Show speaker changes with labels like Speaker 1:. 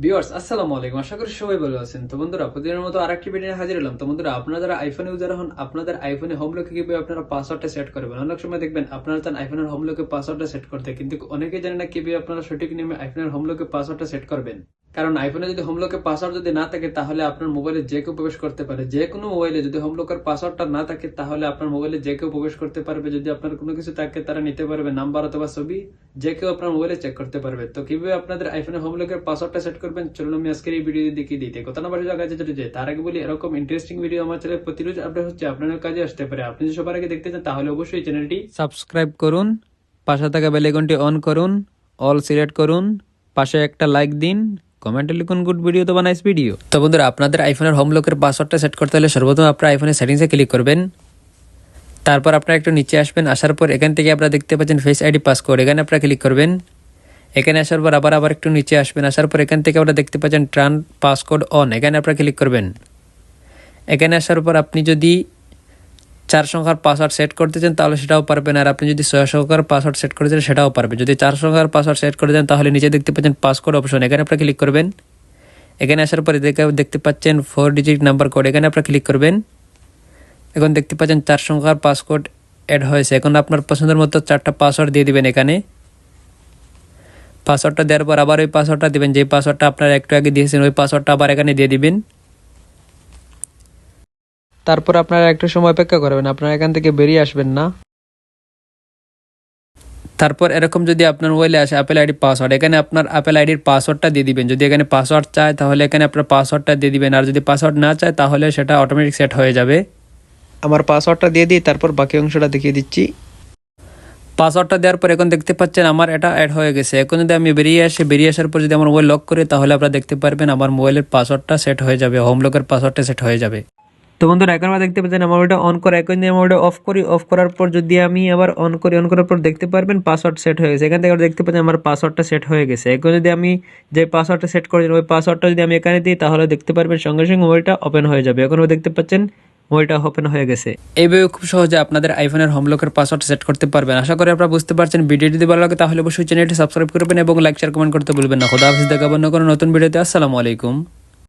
Speaker 1: Viewers আসসালামু আলাইকুম, আশা করি সবাই ভালো আছেন। তো বন্ধুরা, প্রতিদিনের মতো আরেকটি ভিডিও নিয়ে হাজির হলাম। তো বন্ধুরা, আপনারা যারা আইফোন ইউজার হন, আপনাদের আইফোনে হোম লকে কিভাবে আপনারা পাসওয়ার্ডটা সেট করবেন। অনেক সময় দেখবেন আপনারা চান আইফোনের হোম লকে পাসওয়ার্ডটা সেট করতে, কিন্তু অনেকেই জানেন না কিভাবে আপনারা সঠিক নিয়মে আইফোনের হোম লকে পাসওয়ার্ডটা সেট করবেন। কারণ আইফোনে যদি হোম লকে পাসওয়ার্ড যদি না থাকে, তাহলে আপনার মোবাইলে যে কেউ প্রবেশ করতে পারে। যে কোনো মোবাইলে যদি হোম লকের পাসওয়ার্ডটা না থাকে, তাহলে আপনার মোবাইলে যে কেউ প্রবেশ করতে পারবে। যদি আপনার কোনো কিছু থাকে, তারা নিতে পারবে, নাম্বার অথবা ছবি, যে কেউ আপনার মোবাইলে চেক করতে পারবে। তো কিভাবে আপনাদের আইফোনের হোম লকের পাসওয়ার্ডটা সেট করবেন, চলুন আমি আজকের এই ভিডিও দেখিয়ে দিতে। কথা না বাড়ি জায়গায় যেতে যেতে তার আগে বলি, এরকম ইন্টারেস্টিং ভিডিও আমার চ্যানেলে প্রতিরোজ আপডেট হচ্ছে, আপনাদের কাজে আসতে পারে। আপনি যদি সবার আগে দেখতে চান, তাহলে অবশ্যই চ্যানেলটি
Speaker 2: সাবস্ক্রাইব করুন, পাশে থাকা বেল আইকনটি অন করুন, অল সিলেক্ট করুন, পাশে একটা লাইক দিন, কমেন্টে লিখুন গুড ভিডিও তো নাইস ভিডিও। তো বন্ধুরা, আপনাদের আইফোনের হোম লকের পাসওয়ার্ডটা সেট করতে হলে সর্বপ্রথম আপনার আইফোনের সেটিংসে ক্লিক করবেন। তারপর আপনারা একটু নিচে আসবেন, আসার পর এখান থেকে আপনারা দেখতে পাচ্ছেন ফেস আইডি পাসকোড, এখানে আপনারা ক্লিক করবেন। এখানে আসার পর আবার একটু নিচে আসবেন, আসার পর এখান থেকে আপনারা দেখতে পাচ্ছেন টার্ন পাসকোড অন, এখানে আপনারা ক্লিক করবেন। এখানে আসার পর আপনি যদি 4 সংখ্যার পাসওয়ার্ড সেট করতে চান তাহলে সেটাও পারবেন, আর আপনি যদি 6 সংখ্যার পাসওয়ার্ড সেট করতে চান সেটাও পারবেন। যদি 4 সংখ্যার পাসওয়ার্ড সেট করে দেন তাহলে নিচে দেখতে পাচ্ছেন পাসকোড অপশন, এখানে আপনারা ক্লিক করবেন। এখানে আসার পরে দেখতে পাচ্ছেন 4 ডিজিট নাম্বার কোড, এখানে আপনারা ক্লিক করবেন। এখন দেখতে পাচ্ছেন 4 সংখ্যার পাসকোড অ্যাড হয়েছে। এখন আপনার পছন্দের মতো 4টা পাসওয়ার্ড দিয়ে দিবেন। এখানে পাসওয়ার্ডটা দেওয়ার পর আবার ওই পাসওয়ার্ডটা দিবেন, যে পাসওয়ার্ডটা আপনারা একটু আগে দিয়েছেন ওই পাসওয়ার্ডটা আবার এখানে দিয়ে দিবেন। তারপর আপনারা একটু সময় অপেক্ষা করবেন, আপনারা এখান থেকে বেরিয়ে আসবেন না। তারপর এরকম যদি আপনার মোবাইলে আসে অ্যাপেল আইডি পাসওয়ার্ড, এখানে আপনার অ্যাপেল আইডির পাসওয়ার্ডটা দিয়ে দিবেন। যদি এখানে পাসওয়ার্ড চায় তাহলে এখানে আপনার পাসওয়ার্ডটা দিয়ে দিবেন, আর যদি পাসওয়ার্ড না চায় তাহলে সেটা অটোমেটিক সেট হয়ে যাবে। আমার পাসওয়ার্ডটা দিয়ে দিই, তারপর বাকি অংশটা দেখিয়ে দিচ্ছি। পাসওয়ার্ডটা দেওয়ার পর এখন দেখতে পাচ্ছেন আমার এটা অ্যাড হয়ে গেছে। এখন যদি আমি বেরিয়ে আসার পর যদি আমার মোবাইল লক করি, তাহলে আপনারা দেখতে পারবেন আমার মোবাইলের পাসওয়ার্ডটা সেট হয়ে যাবে, হোম লকের পাসওয়ার্ডটা সেট হয়ে যাবে। তো বন্ধুরা, এখন আমরা দেখতে পাচ্ছেন আমার ওটা অন করা, এখন আমি ওটা অফ করি, অফ করার পর যদি আমি আবার অন করি, অন করার পর দেখতে পারবেন পাসওয়ার্ড সেট হয়ে গেছে। এখান থেকে দেখতে পাচ্ছেন আমার পাসওয়ার্ডটা সেট হয়ে গেছে। এখন যদি আমি যে পাসওয়ার্ডটা সেট করেছি ওই পাসওয়ার্ডটা যদি আমি এখানে দিই, তাহলে দেখতে পারবেন সঙ্গে সঙ্গে মোবাইলটা ওপেন হয়ে যাবে। এখন দেখতে পাচ্ছেন মোবাইলটা ওপেন হয়ে গেছে। এইভাবে খুব সহজে আপনাদের আইফোনের হোম লকের পাসওয়ার্ড সেট করতে পারবেন। আশা করি আপনারা বুঝতে পারছেন। ভিডিওটি যদি ভালো লাগে তাহলে অবশ্যই চ্যানেলটি সাবস্ক্রাইব করবেন এবং লাইক শেয়ার কমেন্ট করতে ভুলবেন না। খোদা হাফেজ, দেখাবো অন্য কোনো নতুন ভিডিওতে। আসসালামু আলাইকুম।